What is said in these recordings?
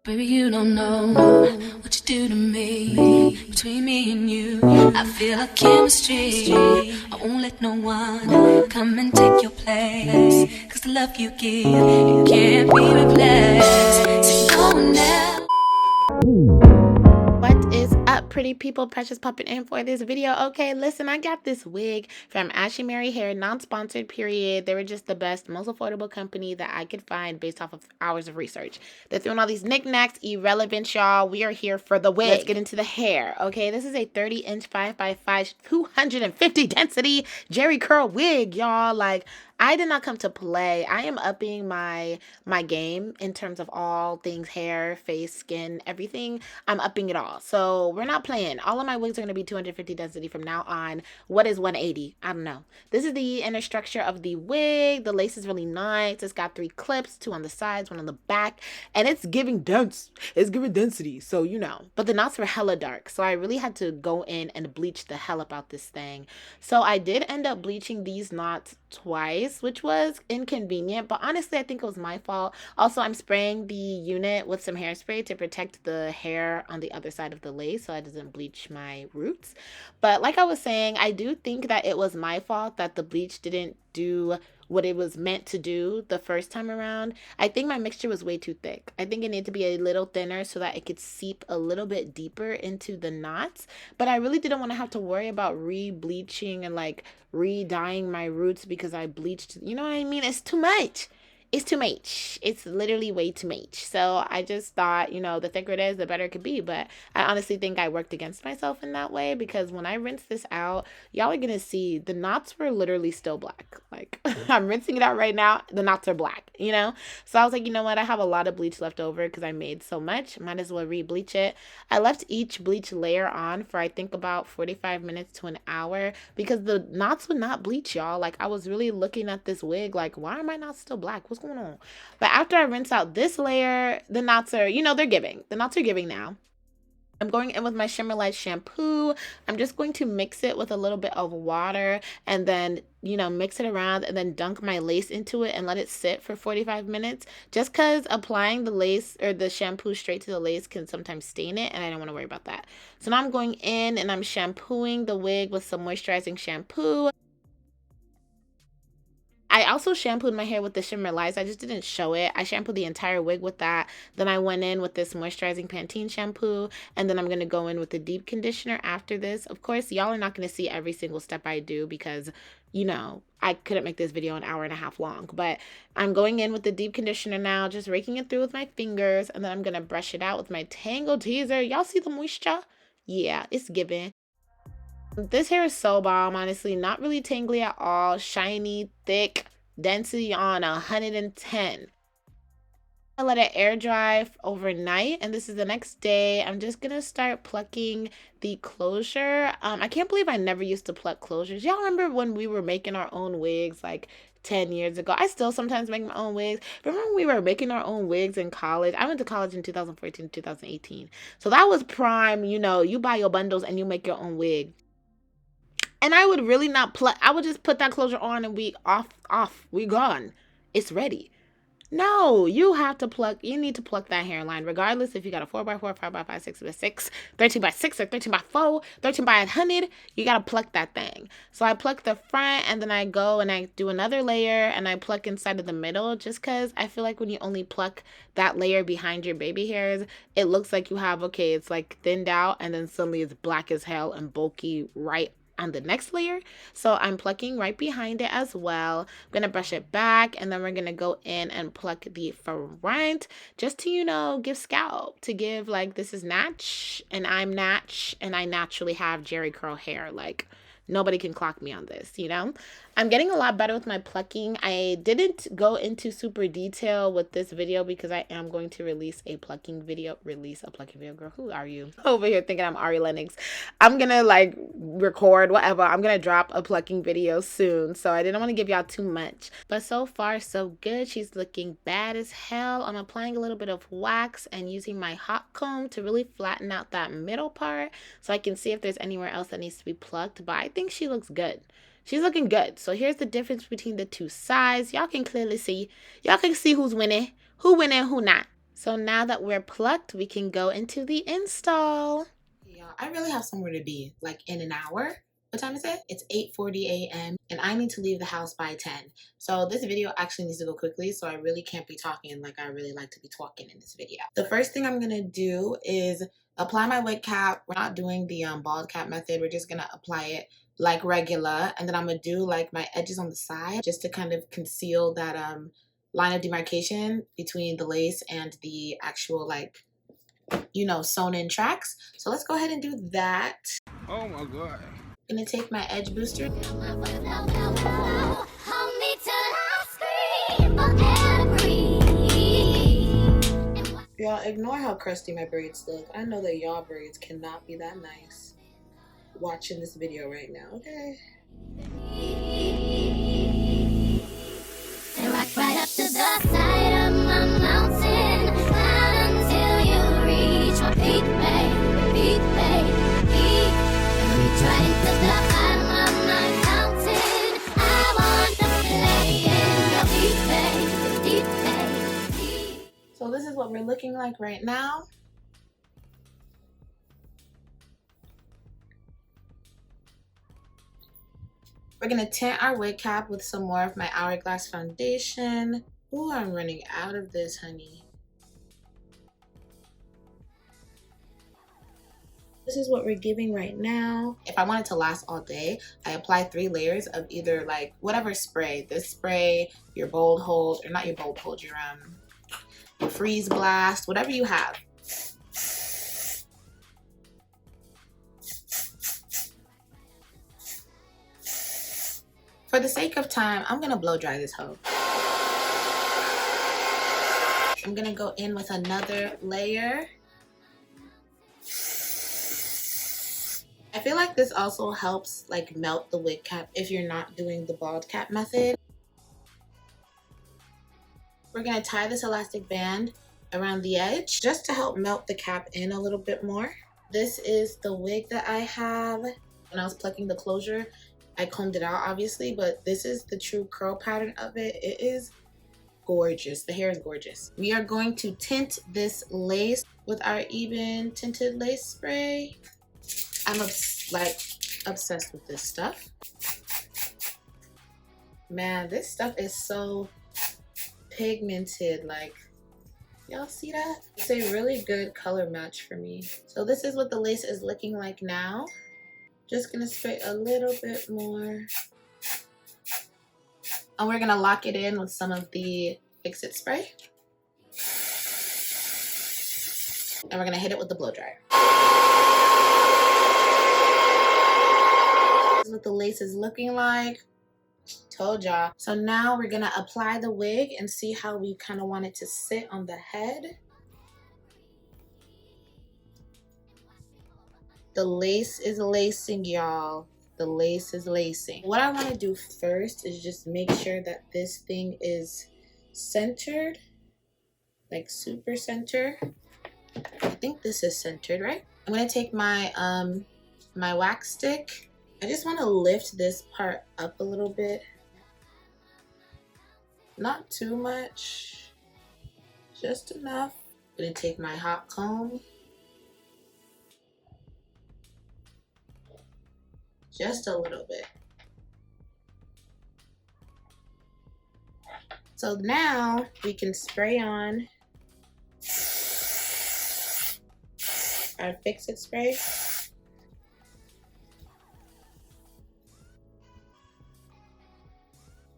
Baby, you don't know what you do to me. Between me and you, I feel like chemistry. I won't let no one come and take your place. Cause the love you give, it can't be replaced. So no one else. What is up, pretty people? Precious popping in for this video. Okay, listen, I got this wig from ASHIMARY hair, non-sponsored, period. They were just the best, most affordable company that I could find based off of hours of research. They're throwing all these knickknacks, irrelevant, y'all. We are here for the wig. Let's get into the hair. Okay, this is a 30-inch 5x5 250 density Jerry curl wig, y'all. Like, I did not come to play. I am upping my game in terms of all things hair, face, skin, everything. I'm upping it all. So we're not playing. All of my wigs are going to be 250 density from now on. What is 180? I don't know. This is the inner structure of the wig. The lace is really nice. It's got 3 clips, 2 on the sides, 1 on the back, and it's giving dense. It's giving density, so you know. But the knots were hella dark, so I really had to go in and bleach the hell up out this thing. So I did end up bleaching these knots twice, which was inconvenient, but honestly I think it was my fault. Also, I'm spraying the unit with some hairspray to protect the hair on the other side of the lace so it doesn't bleach my roots. But like I was saying, I do think that it was my fault that the bleach didn't do what it was meant to do the first time around. I think my mixture was way too thick. I think it needed to be a little thinner so that it could seep a little bit deeper into the knots. But I really didn't want to have to worry about re-bleaching and like re-dyeing my roots because I bleached. You know what I mean? It's too much. It's too much. It's literally way too much. So I just thought, you know, the thicker it is, the better it could be. But I honestly think I worked against myself in that way because when I rinse this out, y'all are going to see the knots were literally still black. Like, I'm rinsing it out right now. The knots are black, you know? So I was like, you know what? I have a lot of bleach left over because I made so much. Might as well re-bleach it. I left each bleach layer on for, I think, about 45 minutes to an hour because the knots would not bleach, y'all. Like, I was really looking at this wig like, why are my knots still black? What's going on? But after I rinse out this layer, the knots are, you know, they're giving. The knots are giving now. I'm going in with my Shimmer Light shampoo. I'm just going to mix it with a little bit of water and then, you know, mix it around and then dunk my lace into it and let it sit for 45 minutes. Just because applying the lace or the shampoo straight to the lace can sometimes stain it, and I don't want to worry about that. So now I'm going in and I'm shampooing the wig with some moisturizing shampoo. I also shampooed my hair with the Shimmer Lights. I just didn't show it. I shampooed the entire wig with that. Then I went in with this moisturizing Pantene shampoo. And then I'm going to go in with the deep conditioner after this. Of course, y'all are not going to see every single step I do because, you know, I couldn't make this video an hour and a half long. But I'm going in with the deep conditioner now, just raking it through with my fingers. And then I'm going to brush it out with my Tangle Teaser. Y'all see the moisture? Yeah, it's giving. This hair is so bomb, honestly. Not really tangly at all. Shiny, thick, density on 110. I let it air dry overnight, and this is the next day. I'm just gonna start plucking the closure. I can't believe I never used to pluck closures. Y'all remember when we were making our own wigs like 10 years ago? I still sometimes make my own wigs. Remember when we were making our own wigs in college? I went to college in 2014, 2018. So that was prime, you know, you buy your bundles and you make your own wig. And I would really not pluck. I would just put that closure on and we off. We gone. It's ready. No, you have to pluck. You need to pluck that hairline, regardless if you got a 4x4, 5x5, 6x6, 13x6, or 13x4, 13x100. You got to pluck that thing. So I pluck the front, and then I go and I do another layer, and I pluck inside of the middle, just because I feel like when you only pluck that layer behind your baby hairs, it looks like you have, okay, it's like thinned out, and then suddenly it's black as hell and bulky right on the next layer. So I'm plucking right behind it as well. I'm gonna brush it back, and then we're gonna go in and pluck the front just to, you know, give scalp, to give like, this is natch and I'm natch and I naturally have Jerry curl hair. Like, nobody can clock me on this, you know? I'm getting a lot better with my plucking. I didn't go into super detail with this video because I am going to release a plucking video. Girl, who are you? Over here thinking I'm Ari Lennox. I'm gonna like record whatever. I'm gonna drop a plucking video soon, so I didn't want to give y'all too much. But so far so good. She's looking bad as hell. I'm applying a little bit of wax and using my hot comb to really flatten out that middle part so I can see if there's anywhere else that needs to be plucked. But I think she looks good. She's looking good. So here's the difference between the two sides. Y'all can clearly see. Y'all can see who's winning, who not. So now that we're plucked, we can go into the install. Y'all, I really have somewhere to be, like in an hour. What time is it? It's 8:40 a.m. and I need to leave the house by 10. So this video actually needs to go quickly, so I really can't be talking like I really like to be talking in this video. The first thing I'm gonna do is apply my wig cap. We're not doing the bald cap method. We're just gonna apply it like regular, and then I'm gonna do like my edges on the side just to kind of conceal that line of demarcation between the lace and the actual, like, you know, sewn in tracks. So let's go ahead and do that. Oh my god. I'm gonna take my edge booster. Y'all, ignore how crusty my braids look. I know that y'all braids cannot be that nice watching this video right now, okay? Right up to the side of my mountain, climb until you reach my peak, babe, peak, babe, peak. Reach right into the bottom of my mountain. I want to play in your deep, babe, deep, babe, deep. So this is what we're looking like right now. We're gonna tint our wig cap with some more of my Hourglass foundation. Ooh, I'm running out of this, honey. This is what we're giving right now. If I want it to last all day, I apply 3 layers of either like whatever spray. This spray, your bold hold, or not your bold hold, your freeze blast, whatever you have. For the sake of time, I'm gonna blow dry this hoe. I'm gonna go in with another layer. I feel like this also helps like melt the wig cap if you're not doing the bald cap method. We're gonna tie this elastic band around the edge just to help melt the cap in a little bit more. This is the wig that I have. When I was plucking the closure, I combed it out obviously, but this is the true curl pattern of it. It is gorgeous. The hair is gorgeous. We are going to tint this lace with our even tinted lace spray. I'm obsessed with this stuff. Man, this stuff is so pigmented. Like, y'all see that? It's a really good color match for me. So this is what the lace is looking like now. Just gonna spray a little bit more. And we're gonna lock it in with some of the Fix It spray. And we're gonna hit it with the blow dryer. This is what the lace is looking like. Told y'all. So now we're gonna apply the wig and see how we kind of want it to sit on the head. The lace is lacing, y'all. The lace is lacing. What I want to do first is just make sure that this thing is centered, like super center. I think this is centered, right? I'm gonna take my my wax stick. I just want to lift this part up a little bit. Not too much, just enough. I'm gonna take my hot comb. Just a little bit. So now we can spray on our Fix It spray.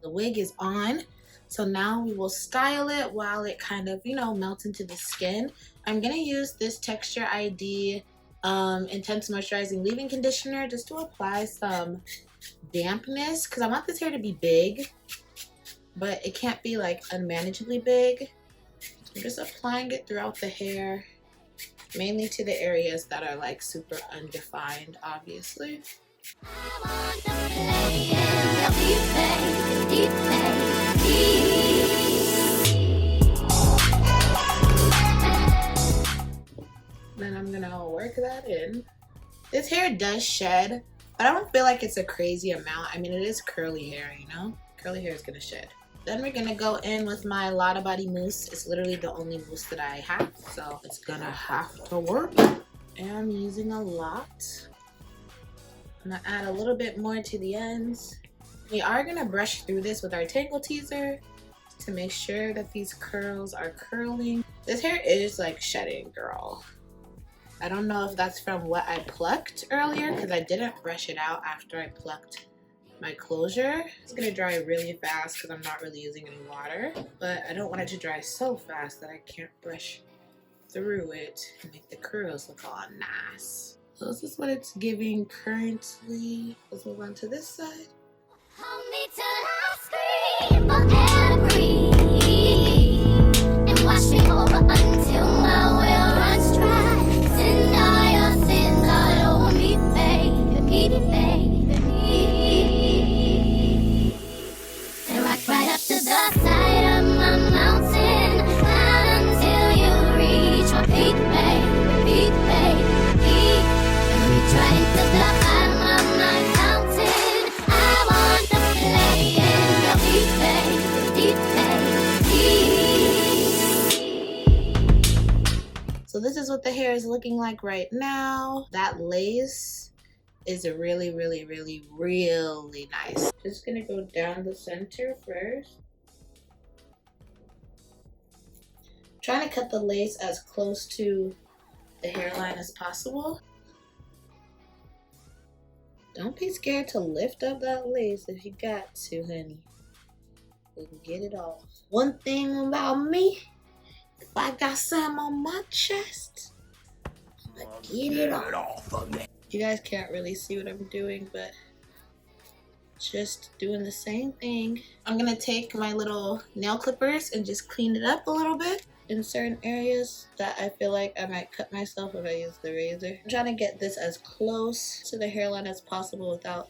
The wig is on. So now we will style it while it kind of, you know, melts into the skin. I'm gonna use this Texture ID Intense Moisturizing Leave-In Conditioner just to apply some dampness, because I want this hair to be big, but it can't be like unmanageably big. I'm just applying it throughout the hair, mainly to the areas that are like super undefined, obviously. Then I'm gonna work that in. This hair does shed, but I don't feel like it's a crazy amount. I mean, it is curly hair, you know? Curly hair is gonna shed. Then we're gonna go in with my Lotta body mousse. It's literally the only mousse that I have, so it's gonna have to work. And I'm using a lot. I'm gonna add a little bit more to the ends. We are gonna brush through this with our tangle teaser to make sure that these curls are curling. This hair is like shedding, girl. I don't know if that's from what I plucked earlier because I didn't brush it out after I plucked my closure. It's gonna dry really fast because I'm not really using any water, but I don't want it to dry so fast that I can't brush through it and make the curls look all nice. So this is what it's giving currently. Let's move on to this side. Hold me till I scream for every and wash me over until my well runs dry. Send all your sins all over me, baby, baby. And rock right up to the side of my mountain, climb until you reach my peak, baby, baby. And reach right into the bottom of my mountain. I want to play in your deep, baby. So this is what the hair is looking like right now. That lace is really, really, really, really nice. Just gonna go down the center first. Trying to cut the lace as close to the hairline as possible. Don't be scared to lift up that lace if you got to, honey. We can get it off. One thing about me, if I got some on my chest, I'm gonna get it off of me. You guys can't really see what I'm doing, but just doing the same thing. I'm gonna take my little nail clippers and just clean it up a little bit in certain areas that I feel like I might cut myself if I use the razor. I'm trying to get this as close to the hairline as possible without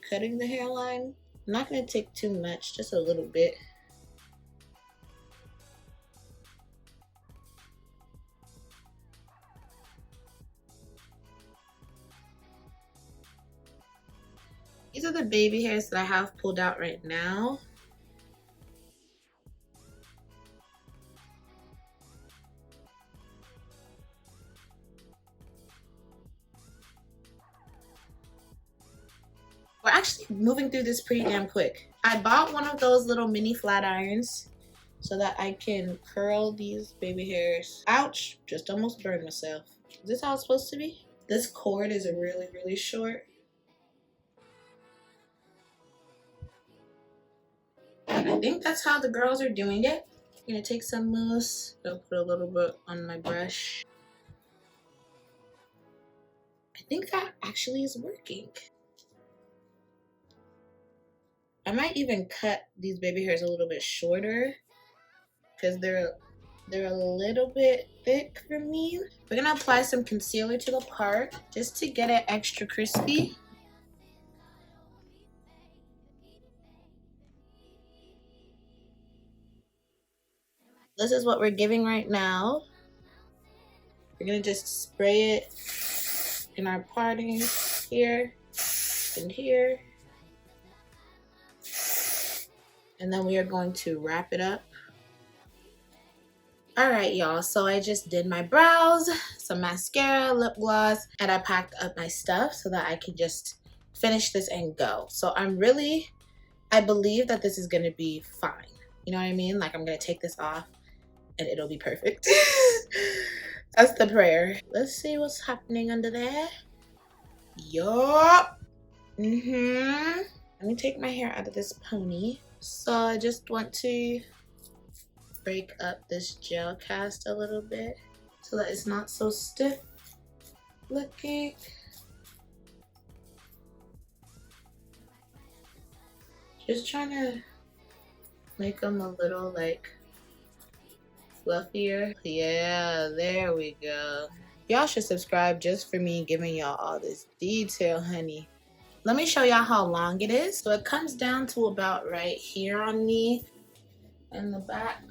cutting the hairline. I'm not gonna take too much, just a little bit. These are the baby hairs that I have pulled out right now. We're actually moving through this pretty damn quick. I bought one of those little mini flat irons so that I can curl these baby hairs. Ouch, just almost burned myself. Is this how it's supposed to be? This cord is really, really short. I think that's how the girls are doing it. I'm gonna take some mousse. I'll put a little bit on my brush. I think that actually is working. I might even cut these baby hairs a little bit shorter because they're a little bit thick for me. We're gonna apply some concealer to the part just to get it extra crispy. This is what we're giving right now. We're gonna just spray it in our parting here and here. And then we are going to wrap it up. All right, y'all, so I just did my brows, some mascara, lip gloss, and I packed up my stuff so that I can just finish this and go. So I believe that this is gonna be fine. You know what I mean? Like, I'm gonna take this off and it'll be perfect. That's the prayer. Let's see what's happening under there. Yup. Let me take my hair out of this pony. So I just want to break up this gel cast a little bit so that it's not so stiff looking. Just trying to make them a little like fluffier. Yeah, there we go. Y'all should subscribe just for me giving y'all all this detail, honey. Let me show y'all how long it is. So it comes down to about right here on me in the back.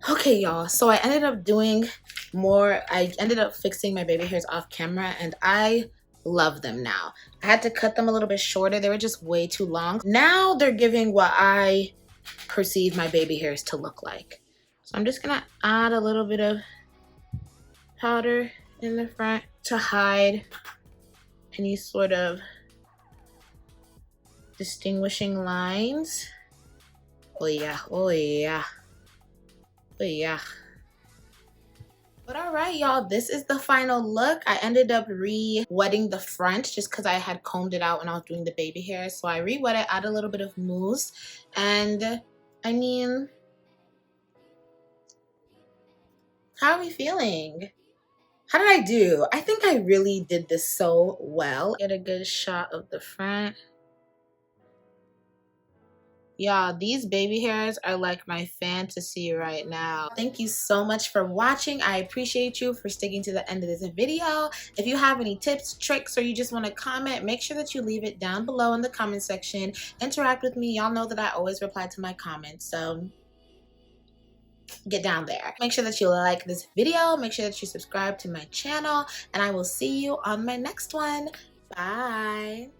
Okay, y'all, so I ended up doing more. I ended up fixing my baby hairs off camera, and I love them now. I had to cut them a little bit shorter. They were just way too long. Now they're giving what I perceive my baby hairs to look like. So I'm just gonna add a little bit of powder in the front to hide any sort of distinguishing lines. Oh yeah, oh yeah, oh yeah. But all right, y'all, this is the final look. I ended up re-wetting the front just because I had combed it out when I was doing the baby hair. So I re-wet it, add a little bit of mousse, and I mean, how are we feeling? How did I do? I think I really did this so well. Get a good shot of the front. Y'all, these baby hairs are like my fantasy right now. Thank you so much for watching. I appreciate you for sticking to the end of this video. If you have any tips, tricks, or you just want to comment, make sure that you leave it down below in the comment section. Interact with me. Y'all know that I always reply to my comments, so get down there. Make sure that you like this video. Make sure that you subscribe to my channel, and I will see you on my next one. Bye.